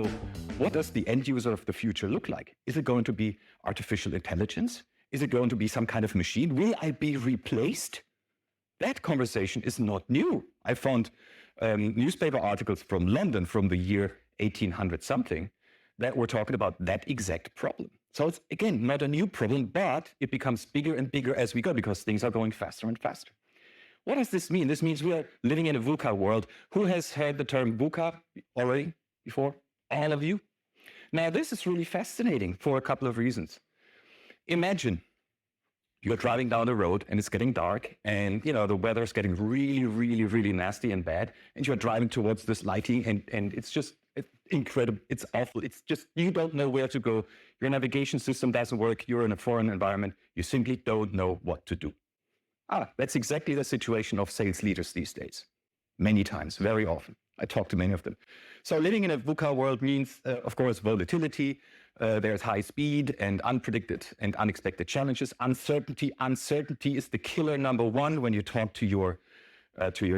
So what does the end user of the future look like? Is it going to be artificial intelligence? Is it going to be some kind of machine? Will I be replaced? That conversation is not new. I found newspaper articles from London from the year 1800 something that were talking about that exact problem. So it's, again, not a new problem, but it becomes bigger and bigger as we go because things are going faster and faster. What does this mean? This means we are living in a VUCA world. Who has heard the term VUCA already before? All of you? Now, this is really fascinating for a couple of reasons. Imagine you're driving down the road and it's getting dark and, you know, the weather's getting really, really, really nasty and bad. And you're driving towards this lighting and it's just incredible. It's awful. It's just, you don't know where to go. Your navigation system doesn't work. You're in a foreign environment. You simply don't know what to do. That's exactly the situation of sales leaders these days. Many times, very often. I talk to many of them. So living in a VUCA world means, of course, volatility. There's high speed and unpredicted and unexpected challenges. Uncertainty. Uncertainty is the killer number one when you talk to your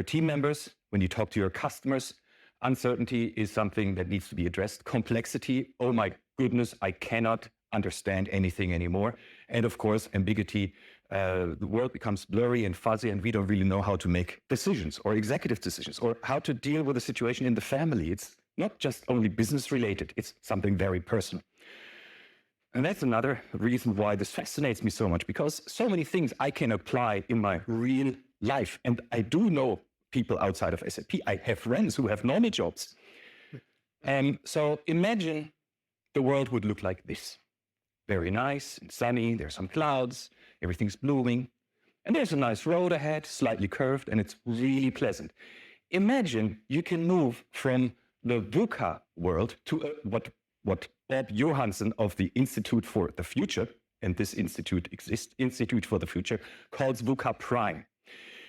team members, when you talk to your customers. Uncertainty is something that needs to be addressed. Complexity. Oh my goodness, I cannot understand anything anymore. And of course, ambiguity. The world becomes blurry and fuzzy and we don't really know how to make decisions or executive decisions or how to deal with a situation in the family. It's not just only business related, it's something very personal. And that's another reason why this fascinates me so much, because so many things I can apply in my real life. And I do know people outside of SAP. I have friends who have normal jobs. So imagine the world would look like this. Very nice and sunny, there's some clouds, everything's blooming, and there's a nice road ahead, slightly curved, and it's really pleasant. Imagine you can move from the VUCA world to what Bob Johansson of the Institute for the Future, and this institute exists, Institute for the Future, calls VUCA Prime.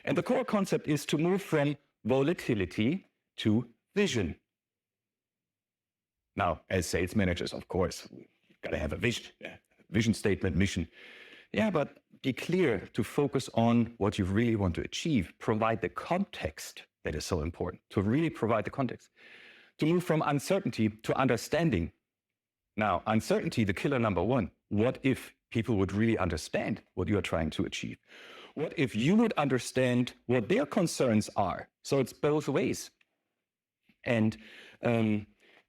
And the core concept is to move from volatility to vision. Now, as sales managers, of course, got to have a vision statement, mission. Yeah, but be clear to focus on what you really want to achieve. Provide the context that is so important, to really provide the context. To move from uncertainty to understanding. Now, uncertainty, the killer number one. What if people would really understand what you are trying to achieve? What if you would understand what their concerns are? So it's both ways. And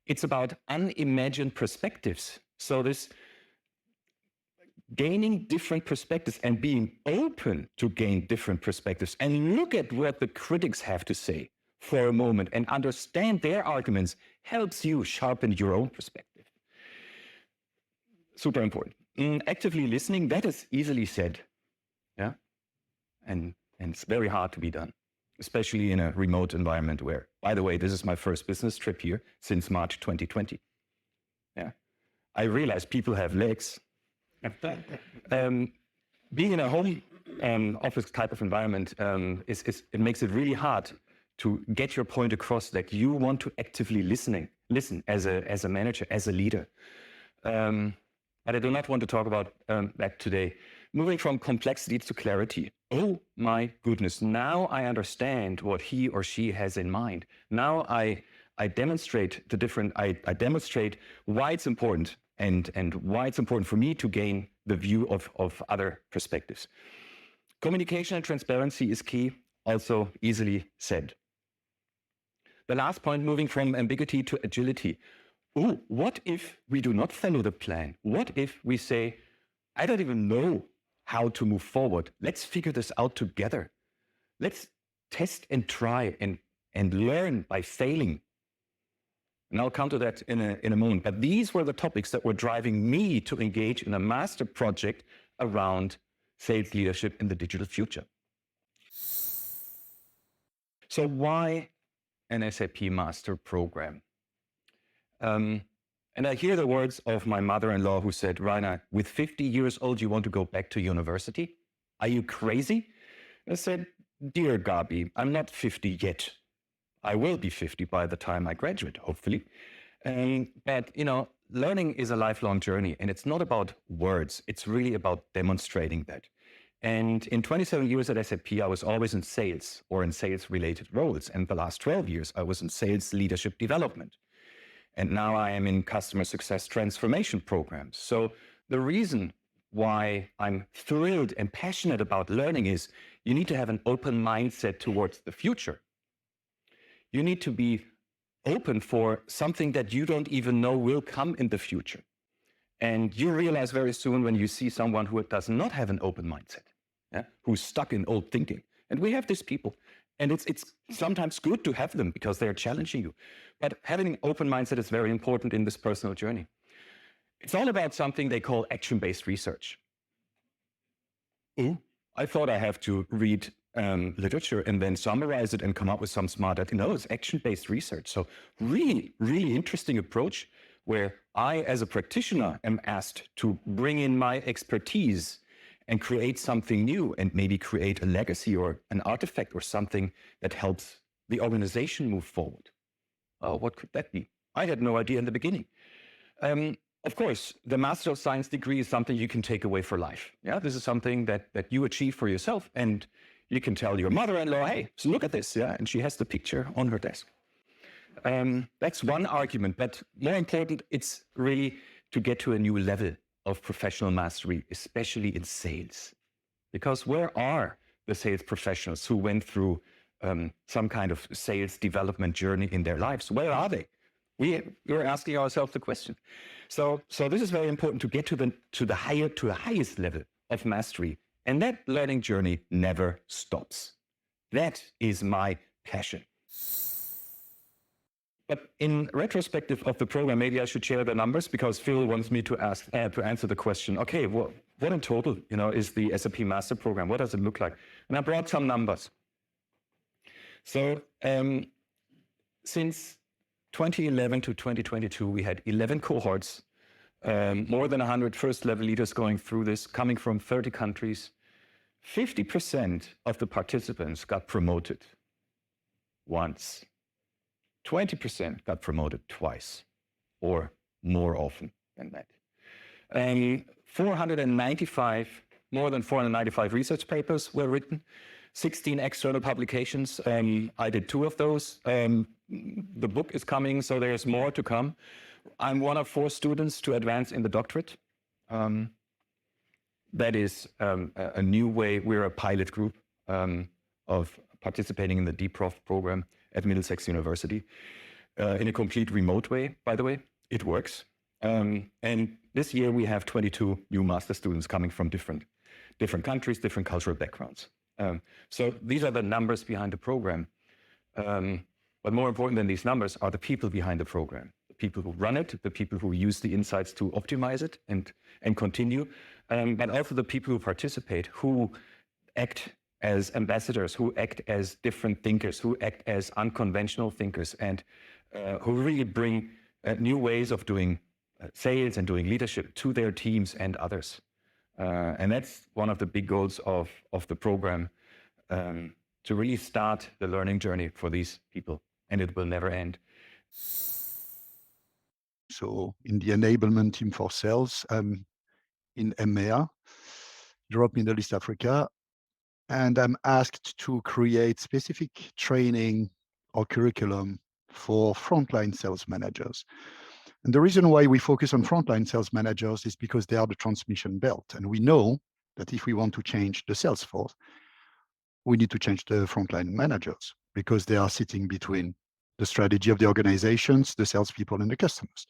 it's about unimagined perspectives. So this gaining different perspectives and being open to gain different perspectives and look at what the critics have to say for a moment and understand their arguments helps you sharpen your own perspective. Super important. Actively listening, that is easily said. Yeah. And it's very hard to be done, especially in a remote environment where, by the way, this is my first business trip here since March 2020. Yeah. I realize people have legs. Being in a home office type of environment, it makes it really hard to get your point across that you want to actively listen as a manager, as a leader. But I do not want to talk about that today. Moving from complexity to clarity. Oh my goodness, now I understand what he or she has in mind. Now I demonstrate I demonstrate why it's important and why it's important for me to gain the view of other perspectives. Communication and transparency is key, also easily said. The last point, moving from ambiguity to agility. Oh, what if we do not follow the plan? What if we say, I don't even know how to move forward. Let's figure this out together. Let's test and try and learn by failing. And I'll come to that in a moment. But these were the topics that were driving me to engage in a master project around sales leadership in the digital future. So why an SAP master program? And I hear the words of my mother-in-law who said, Rainer, with 50 years old, you want to go back to university? Are you crazy? I said, dear Gabi, I'm not 50 yet. I will be 50 by the time I graduate, hopefully. But, learning is a lifelong journey, and it's not about words. It's really about demonstrating that. And in 27 years at SAP, I was always in sales or in sales-related roles. And the last 12 years, I was in sales leadership development. And now I am in customer success transformation programs. So the reason why I'm thrilled and passionate about learning is you need to have an open mindset towards the future. You need to be open for something that you don't even know will come in the future. And you realize very soon when you see someone who does not have an open mindset, who's stuck in old thinking. And we have these people. And it's sometimes good to have them because they're challenging you. But having an open mindset is very important in this personal journey. It's all about something they call action-based research. Ooh, I thought I have to read literature and then summarize it and come up with some smart idea. No, it's action-based research. So really, really interesting approach where I, as a practitioner, am asked to bring in my expertise and create something new and maybe create a legacy or an artifact or something that helps the organization move forward. What could that be? I had no idea in the beginning. Of course, the Master of Science degree is something you can take away for life. Yeah, this is something that you achieve for yourself, and you can tell your mother-in-law, hey, so look at this, yeah, and she has the picture on her desk. That's one argument, but more important, it's really to get to a new level of professional mastery, especially in sales. Because where are the sales professionals who went through some kind of sales development journey in their lives? Where are they? We're asking ourselves the question. So this is very important to get to the highest level of mastery. And that learning journey never stops. That is my passion. But in retrospective of the program, maybe I should share the numbers because Phil wants me to answer the question. Okay, what in total, is the SAP Master Program? What does it look like? And I brought some numbers. So since 2011 to 2022, we had 11 cohorts, more than 100 first-level leaders going through this, coming from 30 countries. 50% of the participants got promoted once. 20% got promoted twice or more often than that. More than 495 research papers were written, 16 external publications. I did 2 of those. The book is coming, so there's more to come. I'm one of 4 students to advance in the doctorate. That is a new way. We're a pilot group of participating in the DProf program at Middlesex University in a complete remote way, by the way. It works. And this year we have 22 new master students coming from different countries, different cultural backgrounds. So these are the numbers behind the program. But more important than these numbers are the people behind the program, the people who run it, the people who use the insights to optimize it and continue, but also the people who participate, who act as ambassadors, who act as different thinkers, who act as unconventional thinkers, and who really bring new ways of doing sales and doing leadership to their teams and others. And that's one of the big goals of the program, to really start the learning journey for these people, and it will never end. So in the enablement team for sales in EMEA, Europe, Middle East, Africa, and I'm asked to create specific training or curriculum for frontline sales managers. And the reason why we focus on frontline sales managers is because they are the transmission belt. And we know that if we want to change the sales force, we need to change the frontline managers because they are sitting between the strategy of the organizations, the salespeople, and the customers.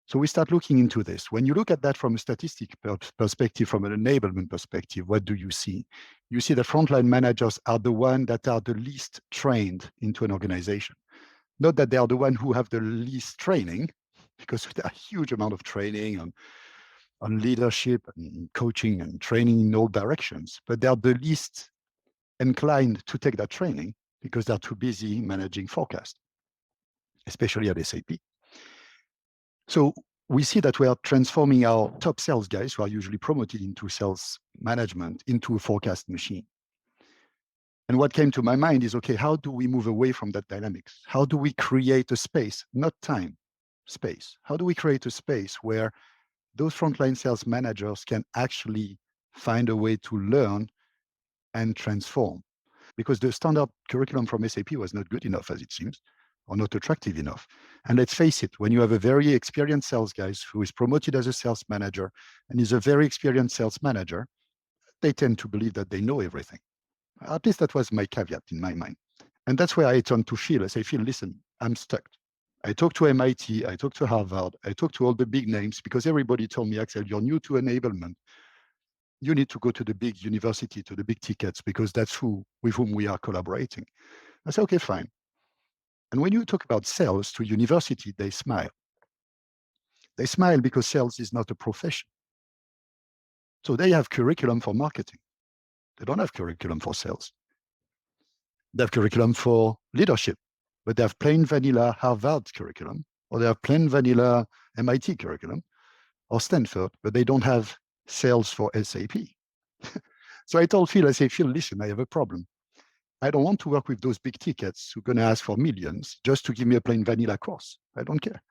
So we start looking into this. When you look at that from a statistic perspective, from an enablement perspective, what do you see? You see the frontline managers are the ones that are the least trained into an organization. Not that they are the ones who have the least training, because there are a huge amount of training on leadership and coaching and training in all directions, but they are the least inclined to take that training because they're too busy managing forecast, especially at SAP. So we see that we are transforming our top sales guys who are usually promoted into sales management into a forecast machine. And what came to my mind is, okay, how do we move away from that dynamics? How do we create a space, not time, space? How do we create a space where those frontline sales managers can actually find a way to learn and transform? Because the standard curriculum from SAP was not good enough, as it seems, or not attractive enough. And let's face it, when you have a very experienced sales guy who is promoted as a sales manager and is a very experienced sales manager, they tend to believe that they know everything. At least that was my caveat in my mind. And that's where I turned to Phil. I say, Phil, listen, I'm stuck. I talked to MIT, I talked to Harvard, I talked to all the big names because everybody told me, Axel, you're new to enablement. You need to go to the big university, to the big tickets, because that's with whom we are collaborating. I said, okay, fine. And when you talk about sales to university, they smile. They smile because sales is not a profession. So they have curriculum for marketing. They don't have curriculum for sales. They have curriculum for leadership, but they have plain vanilla Harvard curriculum, or they have plain vanilla MIT curriculum, or Stanford, but they don't have sales for SAP. So I told Phil, I say, Phil, listen, I have a problem. I don't want to work with those big tickets who are going to ask for millions just to give me a plain vanilla course. I don't care.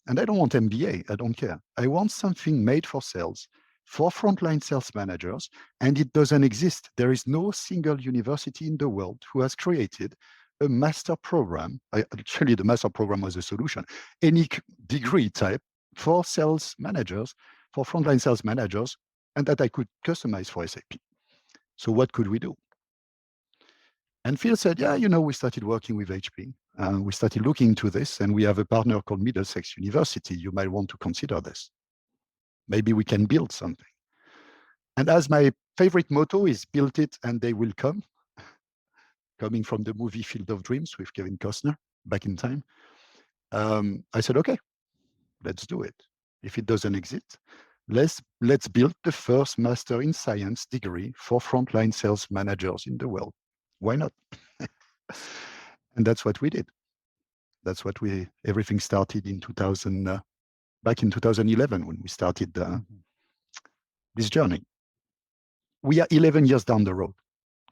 And I don't want MBA. I don't care. I want something made for sales, for frontline sales managers, and it doesn't exist. There is no single university in the world who has created a master program. Actually, the master program was a solution. Any degree type for sales managers, for frontline sales managers, and that I could customize for SAP. So what could we do? And Phil said, yeah, we started working with HP. We started looking into this, and we have a partner called Middlesex University. You might want to consider this. Maybe we can build something. And as my favorite motto is build it and they will come, coming from the movie Field of Dreams with Kevin Costner back in time, I said, okay, let's do it. If it doesn't exist, let's build the first Master in Science degree for frontline sales managers in the world. Why not? And that's what we did. That's what everything started in back in 2011 when we started this journey. We are 11 years down the road.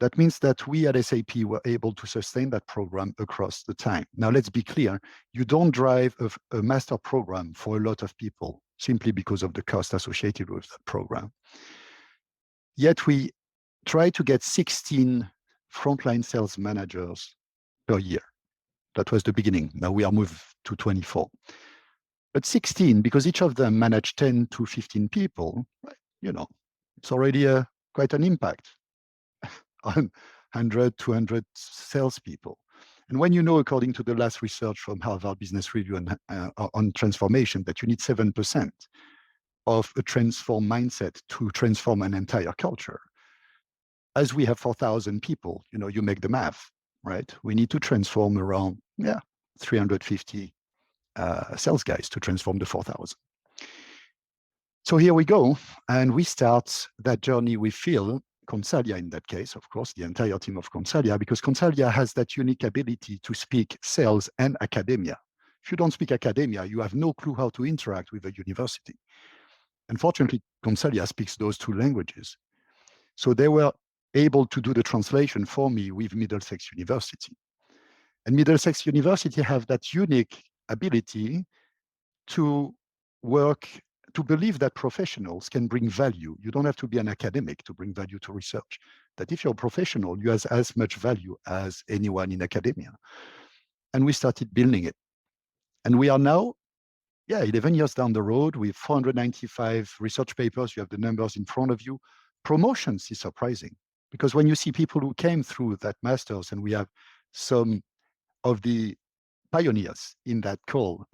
That means that we at SAP were able to sustain that program across the time. Now, let's be clear. You don't drive a master program for a lot of people simply because of the cost associated with that program. Yet we try to get 16 frontline sales managers per year. That was the beginning. Now we are moved to 24. But 16, because each of them manage 10 to 15 people, it's already quite an impact on 100, 200 salespeople. And when according to the last research from Harvard Business Review on transformation, that you need 7% of a transform mindset to transform an entire culture. As we have 4,000 people, you make the math, right? We need to transform around 350 sales guys to transform the 4,000. So here we go, and we start that journey with Phil, Consalia in that case, of course, the entire team of Consalia, because Consalia has that unique ability to speak sales and academia. If you don't speak academia, you have no clue how to interact with a university. Unfortunately, Consalia speaks those two languages. So they were able to do the translation for me with Middlesex University. And Middlesex University have that unique ability to believe that professionals can bring value. You don't have to be an academic to bring value to research. That if you're a professional, you have as much value as anyone in academia. And we started building it. And we are now, 11 years down the road with 495 research papers. You have the numbers in front of you. Promotions is surprising because when you see people who came through that master's, and we have some of the pioneers in that call,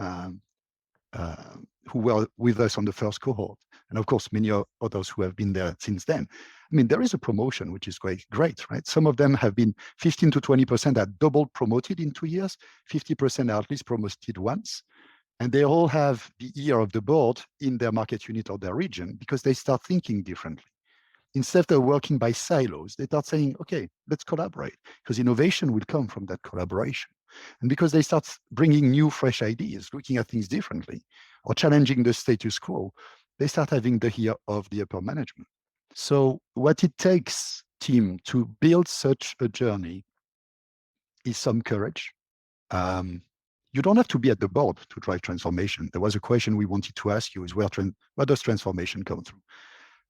who were with us on the first cohort, and of course many others who have been there since then. I mean, there is a promotion which is great, right? Some of them have been 15 to 20% are double promoted in 2 years, 50% are at least promoted once, and they all have the ear of the board in their market unit or their region because they start thinking differently. Instead of working by silos, they start saying, okay, let's collaborate, because innovation will come from that collaboration. And because they start bringing new, fresh ideas, looking at things differently, or challenging the status quo, they start having the ear of the upper management. So what it takes, team, to build such a journey is some courage. You don't have to be at the board to drive transformation. There was a question we wanted to ask you is where does transformation come through?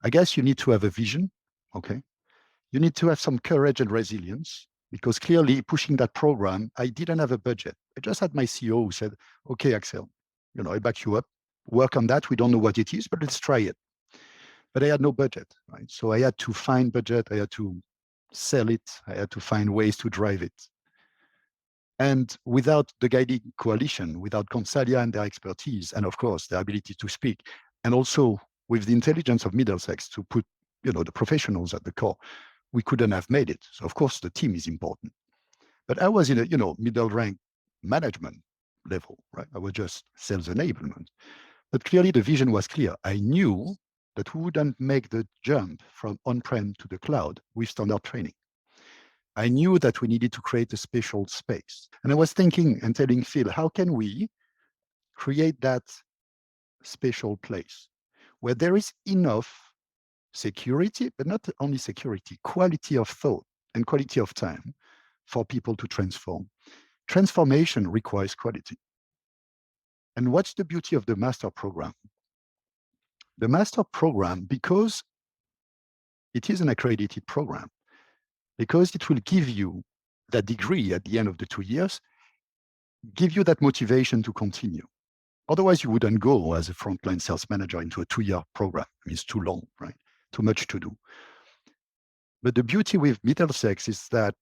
I guess you need to have a vision, okay? You need to have some courage and resilience. because clearly pushing that program, I didn't have a budget. I just had my CEO who said, okay, Axel, I back you up, work on that. We don't know what it is, but let's try it. But I had no budget, right? So I had to find budget. I had to sell it. I had to find ways to drive it. And without the guiding coalition, without Consalia and their expertise, and of course, their ability to speak, and also with the intelligence of Middlesex to put, the professionals at the core, we couldn't have made it. So of course, the team is important. But I was in a, middle rank management level, right? I was just sales enablement. But clearly the vision was clear. I knew that we wouldn't make the jump from on-prem to the cloud with standard training. I knew that we needed to create a special space. And I was thinking and telling Phil, how can we create that special place where there is enough security, but not only security, quality of thought and quality of time for people to transform. Transformation requires quality. And what's the beauty of the master program? The master program, because it is an accredited program, because it will give you that degree at the end of the 2 years, give you that motivation to continue. Otherwise, you wouldn't go as a frontline sales manager into a 2-year program. I mean, it's too long, right? Too much to do. But the beauty with Middlesex is that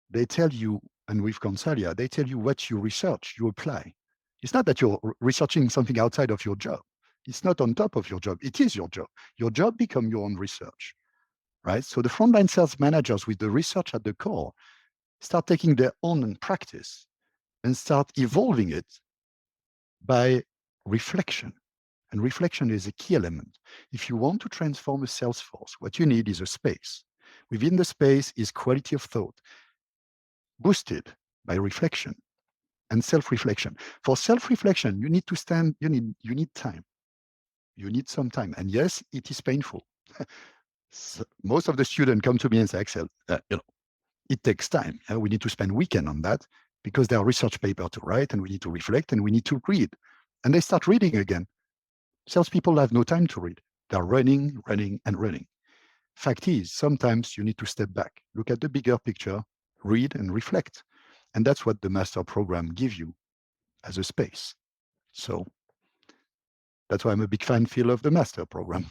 they tell you, and with Consalia, they tell you what you research, you apply. It's not that you're researching something outside of your job. It's not on top of your job. It is your job. Your job becomes your own research, right? So the frontline sales managers with the research at the core start taking their own practice and start evolving it by reflection. And reflection is a key element. If you want to transform a sales force, what you need is a space. Within the space is quality of thought, boosted by reflection and self-reflection. For self-reflection, you need to stand, you need time. You need some time. And yes, it is painful. So most of the students come to me and say, Axel, it takes time. We need to spend weekend on that because there are research papers to write and we need to reflect and we need to read. And they start reading again. Salespeople have no time to read. They're running, and running. Fact is, sometimes you need to step back, look at the bigger picture, read and reflect. And that's what the master program gives you as a space. So that's why I'm a big fan, Phil, of the master program.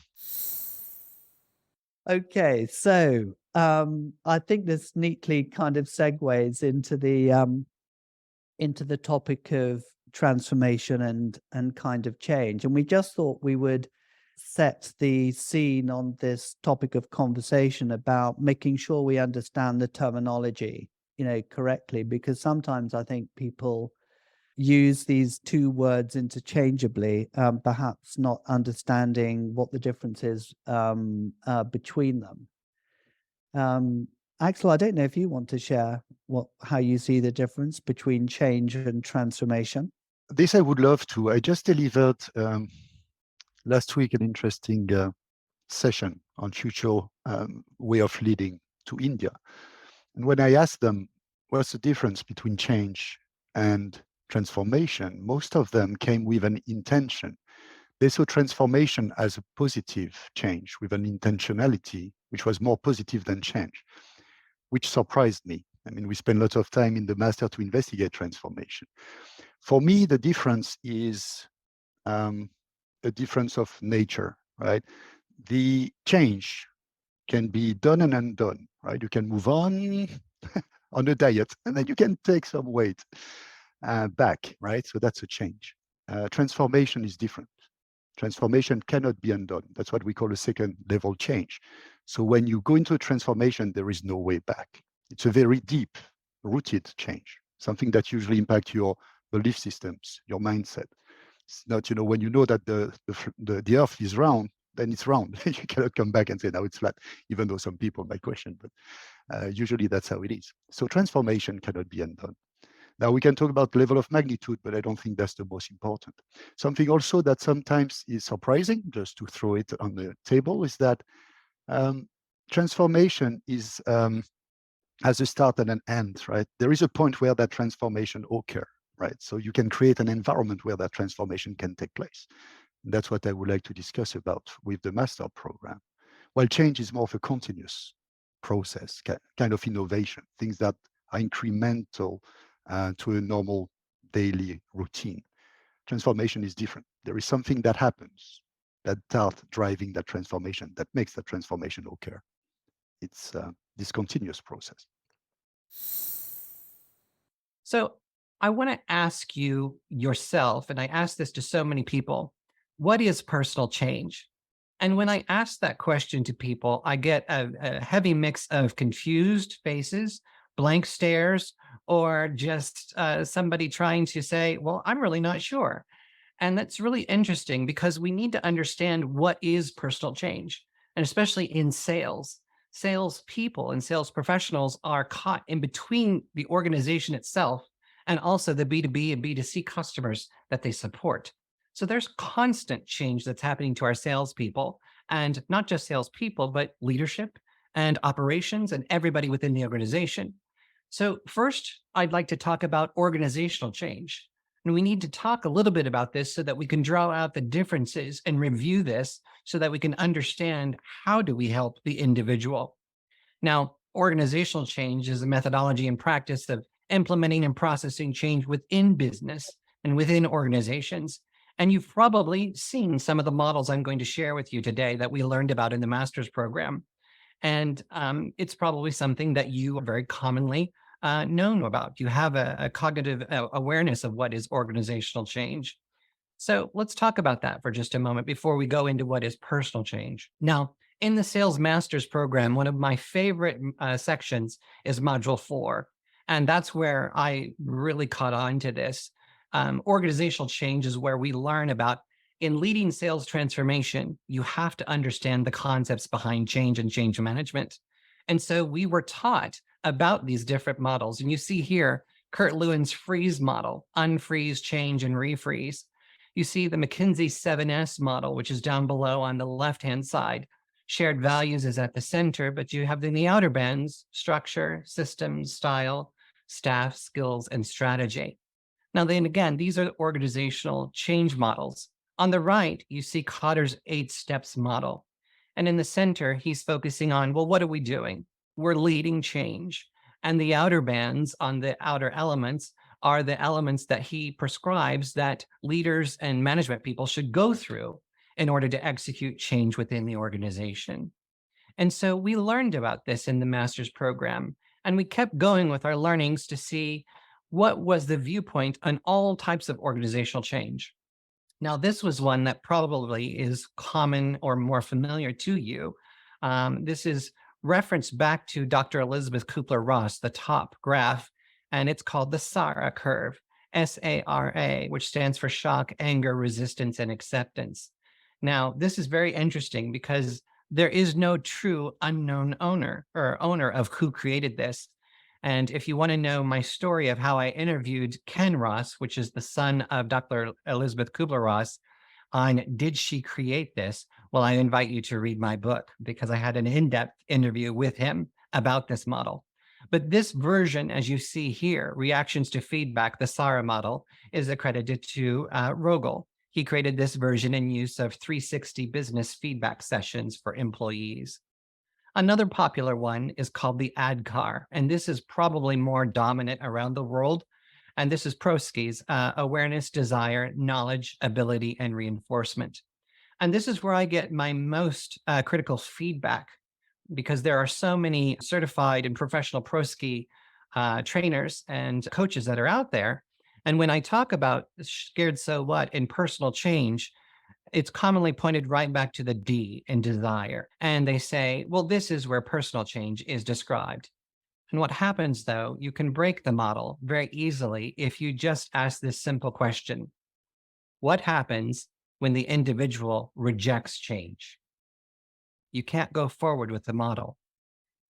Okay, so I think this neatly kind of segues into the topic of transformation and kind of change. And we just thought we would set the scene on this topic of conversation about making sure we understand the terminology, correctly, because sometimes I think people use these two words interchangeably, perhaps not understanding what the difference is between them. Axel, I don't know if you want to share how you see the difference between change and transformation. This I would love to. I just delivered last week an interesting session on future way of leading to India. And when I asked them, what's the difference between change and transformation, most of them came with an intention. They saw transformation as a positive change with an intentionality, which was more positive than change, which surprised me. I mean, we spend lots of time in the master to investigate transformation. For me, the difference is a difference of nature, right? The change can be done and undone, right? You can move on on a diet, and then you can take some weight back, right? So that's a change. Transformation is different. Transformation cannot be undone. That's what we call a second level change. So when you go into a transformation, there is no way back. It's a very deep rooted change, something that usually impacts your belief systems, your mindset. It's not, when you know that the earth is round, then it's round. You cannot come back and say, now it's flat, even though some people might question, but usually that's how it is. So transformation cannot be undone. Now we can talk about level of magnitude, but I don't think that's the most important. Something also that sometimes is surprising, just to throw it on the table, is that transformation is has a start and an end, right? There is a point where that transformation occurs, right? So you can create an environment where that transformation can take place. And that's what I would like to discuss about with the master program. While change is more of a continuous process, kind of innovation, things that are incremental to a normal daily routine. Transformation is different. There is something that happens that starts driving that transformation, that makes that transformation occur. It's this continuous process. So I want to ask you yourself, and I ask this to so many people, what is personal change? And when I ask that question to people, I get a heavy mix of confused faces, blank stares, or just somebody trying to say, well, I'm really not sure. And that's really interesting because we need to understand what is personal change, and especially in sales. Sales people and sales professionals are caught in between the organization itself and also the B2B and B2C customers that they support. So there's constant change that's happening to our salespeople, and not just salespeople, but leadership and operations and everybody within the organization. So first, I'd like to talk about organizational change. And we need to talk a little bit about this so that we can draw out the differences and review this so that we can understand how do we help the individual. Now, organizational change is a methodology and practice of implementing and processing change within business and within organizations. And you've probably seen some of the models I'm going to share with you today that we learned about in the master's program. And it's probably something that you are very commonly known about. You have a cognitive awareness of what is organizational change. So let's talk about that for just a moment before we go into what is personal change. Now, in the Sales Masters program, one of my favorite sections is Module 4. And that's where I really caught on to this. Organizational change is where we learn about in leading sales transformation, you have to understand the concepts behind change and change management. And so we were taught about these different models. And you see here, Kurt Lewin's freeze model, unfreeze, change, and refreeze. You see the McKinsey 7S model, which is down below on the left-hand side. Shared values is at the center, but you have in the outer bands, structure, systems, style, staff, skills, and strategy. Now, then again, these are organizational change models. On the right, you see Kotter's 8 steps model. And in the center, he's focusing on, well, what are we doing? We're leading change. And the outer bands on the outer elements are the elements that he prescribes that leaders and management people should go through in order to execute change within the organization. And so we learned about this in the master's program, and we kept going with our learnings to see what was the viewpoint on all types of organizational change. Now, this was one that probably is common or more familiar to you. This is referenced back to Dr. Elizabeth Kubler-Ross, the top graph, and it's called the SARA curve, SARA, which stands for shock, anger, resistance, and acceptance. Now, this is very interesting because there is no true unknown owner of who created this. And if you want to know my story of how I interviewed Ken Ross, which is the son of Dr. Elizabeth Kubler-Ross, on did she create this? Well, I invite you to read my book because I had an in-depth interview with him about this model. But this version, as you see here, reactions to feedback, the SARA model, is accredited to Rogel. He created this version in use of 360 business feedback sessions for employees. Another popular one is called the ADKAR, and this is probably more dominant around the world. And this is Prosky's awareness, desire, knowledge, ability, and reinforcement. And this is where I get my most critical feedback because there are so many certified and professional Prosky trainers and coaches that are out there. And when I talk about scared so what in personal change, it's commonly pointed right back to the D in desire. And they say, well, this is where personal change is described. And what happens, though, you can break the model very easily if you just ask this simple question. What happens when the individual rejects change? You can't go forward with the model.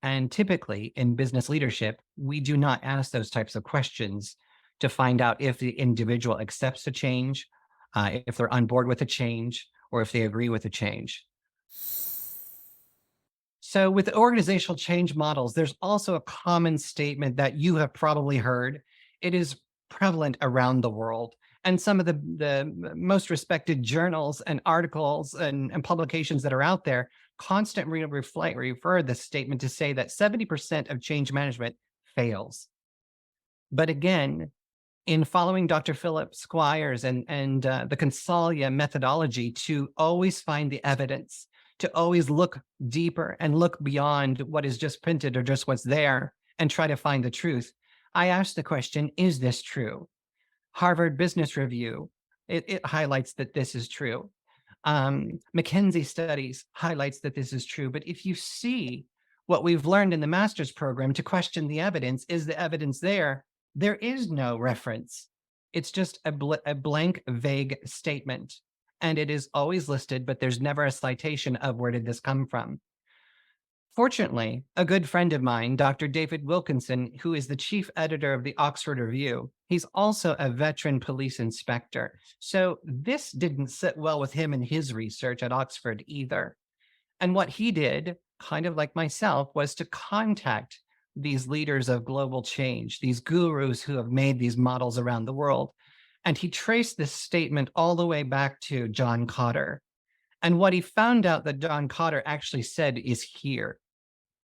And typically in business leadership, we do not ask those types of questions to find out if the individual accepts the change, if they're on board with a change, or if they agree with a change. So with organizational change models, there's also a common statement that you have probably heard. It is prevalent around the world. And some of the most respected journals and articles and publications that are out there constantly refer this statement to say that 70% of change management fails. But again, in following Dr. Philip Squires and the Consalia methodology to always find the evidence, to always look deeper and look beyond what is just printed or just what's there and try to find the truth, I asked the question, is this true? Harvard Business Review, it highlights that this is true. McKinsey Studies highlights that this is true. But if you see what we've learned in the master's program to question the evidence, is the evidence there? There is no reference. It's just a blank, vague statement. And it is always listed, but there's never a citation of where did this come from. Fortunately, a good friend of mine, Dr. David Wilkinson, who is the chief editor of the Oxford Review, he's also a veteran police inspector. So this didn't sit well with him in his research at Oxford either. And what he did, kind of like myself, was to contact these leaders of global change, these gurus who have made these models around the world. And he traced this statement all the way back to John Cotter. And what he found out that John Cotter actually said is here.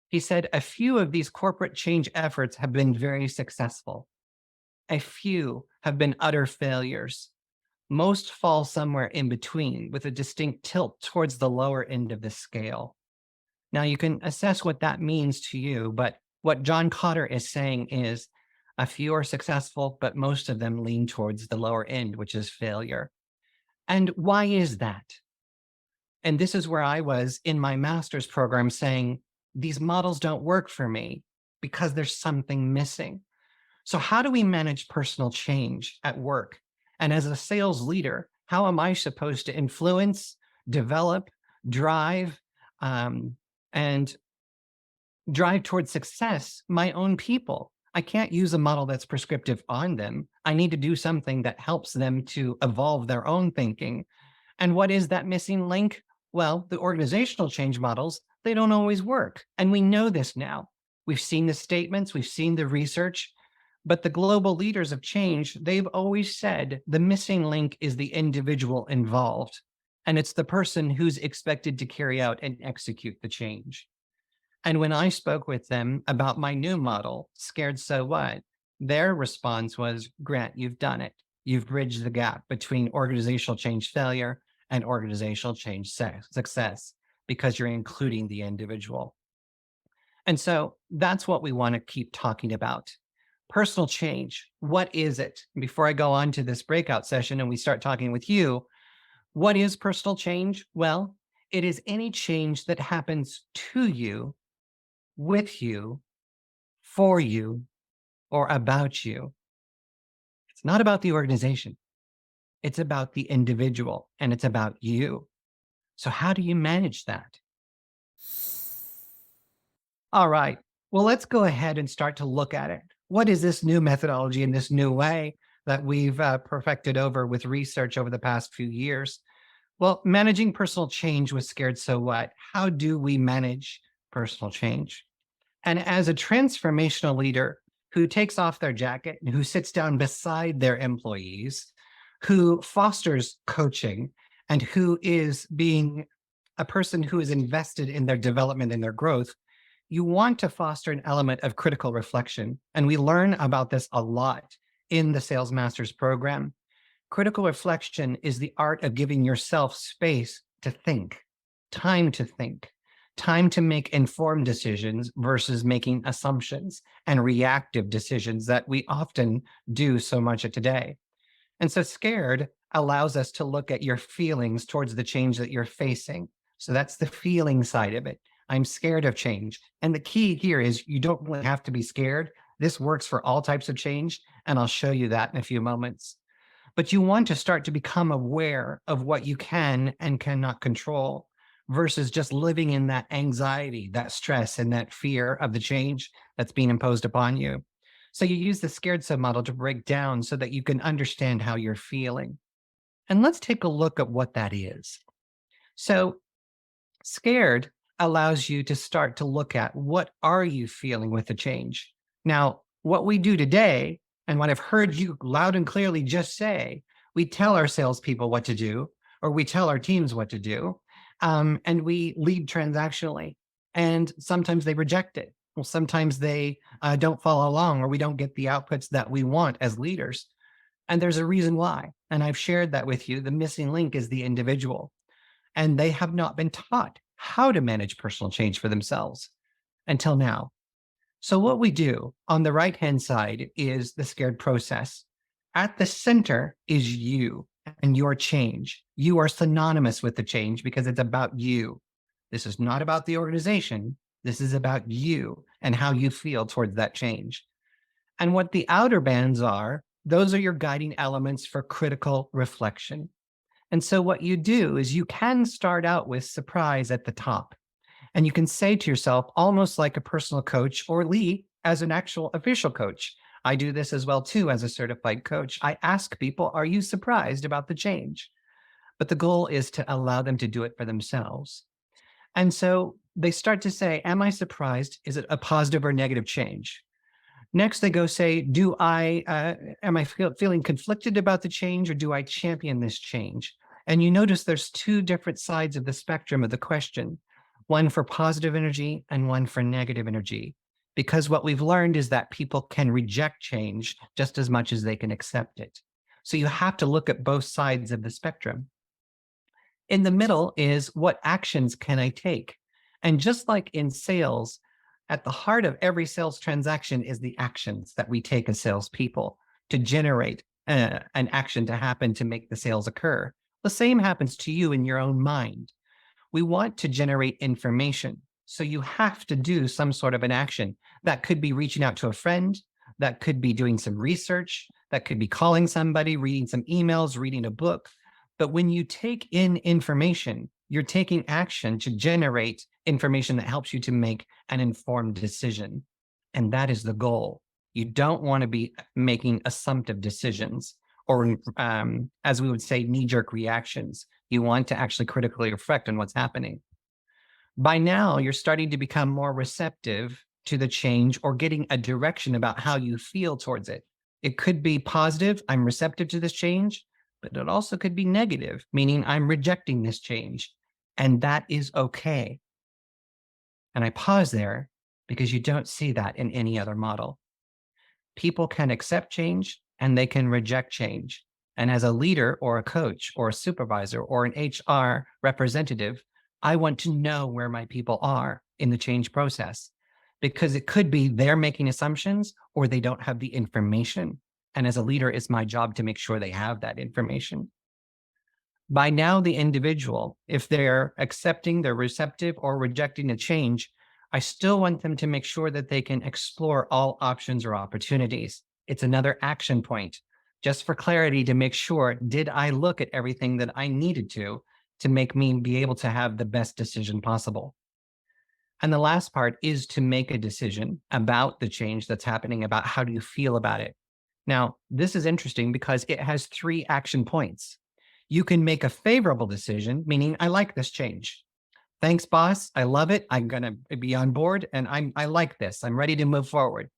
He said, a few of these corporate change efforts have been very successful. A few have been utter failures. Most fall somewhere in between with a distinct tilt towards the lower end of the scale. Now you can assess what that means to you, but what John Cotter is saying is a few are successful, but most of them lean towards the lower end, which is failure. And why is that? And this is where I was in my master's program saying, these models don't work for me because there's something missing. So how do we manage personal change at work? And as a sales leader, how am I supposed to influence, develop, drive, and drive towards success my own people? I can't use a model that's prescriptive on them. I need to do something that helps them to evolve their own thinking. And what is that missing link? Well, the organizational change models, they don't always work. And we know this now. We've seen the statements, we've seen the research, but the global leaders of change, they've always said the missing link is the individual involved. And it's the person who's expected to carry out and execute the change. And when I spoke with them about my new model, Scared So What, their response was, Grant, you've done it. You've bridged the gap between organizational change failure and organizational change success because you're including the individual. And so that's what we want to keep talking about. Personal change, what is it? Before I go on to this breakout session and we start talking with you, what is personal change? Well, it is any change that happens to you, with you, for you, or about you. It's not about the organization. It's about the individual, and it's about you. So how do you manage that? All right. Well, let's go ahead and start to look at it. What is this new methodology and this new way that we've perfected over with research over the past few years? Well, managing personal change was Scared So What? How do we manage personal change? And as a transformational leader who takes off their jacket and who sits down beside their employees, who fosters coaching, and who is being a person who is invested in their development and their growth, you want to foster an element of critical reflection. And we learn about this a lot in the Sales Masters program. Critical reflection is the art of giving yourself space to think, time to make informed decisions versus making assumptions and reactive decisions that we often do so much of today. And so Scared allows us to look at your feelings towards the change that you're facing. So that's the feeling side of it. I'm scared of change. And the key here is you don't really have to be scared. This works for all types of change, and I'll show you that in a few moments. But you want to start to become aware of what you can and cannot control versus just living in that anxiety, that stress, and that fear of the change that's being imposed upon you. So you use the Scared So model to break down so that you can understand how you're feeling. And let's take a look at what that is. So Scared allows you to start to look at what are you feeling with the change. Now, what we do today, and what I've heard you loud and clearly just say, we tell our salespeople what to do, or we tell our teams what to do, and we lead transactionally. And sometimes they reject it. Well, sometimes they don't follow along, or we don't get the outputs that we want as leaders. And there's a reason why. And I've shared that with you. The missing link is the individual. And they have not been taught how to manage personal change for themselves until now. So what we do on the right-hand side is the scared process. At the center is you and your change. You are synonymous with the change because it's about you. This is not about the organization. This is about you and how you feel towards that change. And what the outer bands are, those are your guiding elements for critical reflection. And so what you do is you can start out with surprise at the top. And you can say to yourself, almost like a personal coach, or Lee as an actual official coach. I do this as well too as a certified coach. I ask people, are you surprised about the change? But the goal is to allow them to do it for themselves. And so they start to say, am I surprised? Is it a positive or negative change? Next, they go say, am I feeling conflicted about the change, or do I champion this change? And you notice there's two different sides of the spectrum of the question, one for positive energy and one for negative energy. Because what we've learned is that people can reject change just as much as they can accept it. So you have to look at both sides of the spectrum. In the middle is, what actions can I take? And just like in sales, at the heart of every sales transaction is the actions that we take as salespeople to generate an action to happen to make the sales occur. The same happens to you in your own mind. We want to generate information. So you have to do some sort of an action. That could be reaching out to a friend. That could be doing some research. That could be calling somebody, reading some emails, reading a book. But when you take in information, you're taking action to generate information that helps you to make an informed decision. And that is the goal. You don't want to be making assumptive decisions, or as we would say, knee-jerk reactions. You want to actually critically reflect on what's happening. By now, you're starting to become more receptive to the change, or getting a direction about how you feel towards it. It could be positive, I'm receptive to this change, but it also could be negative, meaning I'm rejecting this change. And that is okay. And I pause there because you don't see that in any other model. People can accept change and they can reject change. And as a leader or a coach or a supervisor or an HR representative, I want to know where my people are in the change process, because it could be they're making assumptions or they don't have the information. And as a leader, it's my job to make sure they have that information. By now, the individual, if they're accepting, they're receptive, or rejecting a change, I still want them to make sure that they can explore all options or opportunities. It's another action point, just for clarity, to make sure, did I look at everything that I needed to make me be able to have the best decision possible? And the last part is to make a decision about the change that's happening, about how do you feel about it. Now, this is interesting because it has 3 action points. You can make a favorable decision, meaning I like this change. Thanks, boss. I love it. I'm going to be on board and I like this. I'm ready to move forward.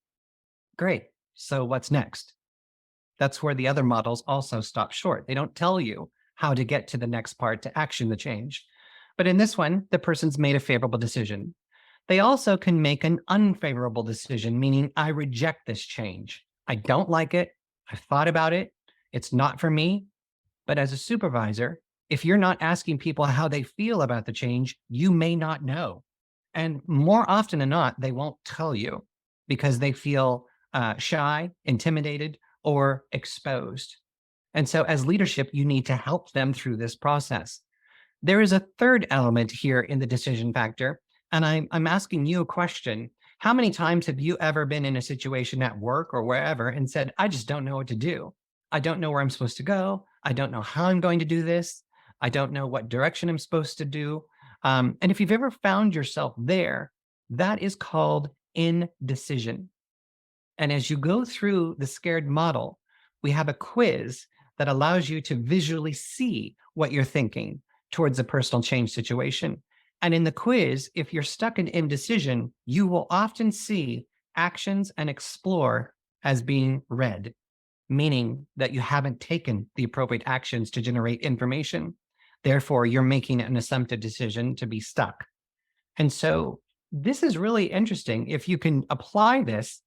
Great. So what's next? That's where the other models also stop short. They don't tell you how to get to the next part to action the change. But in this one, the person's made a favorable decision. They also can make an unfavorable decision, meaning I reject this change. I don't like it. I've thought about it. It's not for me. But as a supervisor, if you're not asking people how they feel about the change, you may not know. And more often than not, they won't tell you because they feel shy, intimidated, or exposed. And so as leadership, you need to help them through this process. There is a third element here in the decision factor, and I'm asking you a question. How many times have you ever been in a situation at work or wherever and said, I just don't know what to do. I don't know where I'm supposed to go. I don't know how I'm going to do this. I don't know what direction I'm supposed to do. And if you've ever found yourself there, that is called indecision. And as you go through the scared model, we have a quiz that allows you to visually see what you're thinking towards a personal change situation. And in the quiz, if you're stuck in indecision, you will often see actions and explore as being red, meaning that you haven't taken the appropriate actions to generate information. Therefore, you're making an assumptive decision to be stuck. And so this is really interesting. If you can apply this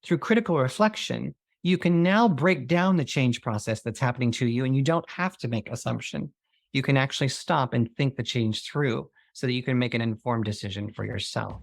through critical reflection, you can now break down the change process that's happening to you, and you don't have to make assumption. You can actually stop and think the change through so that you can make an informed decision for yourself.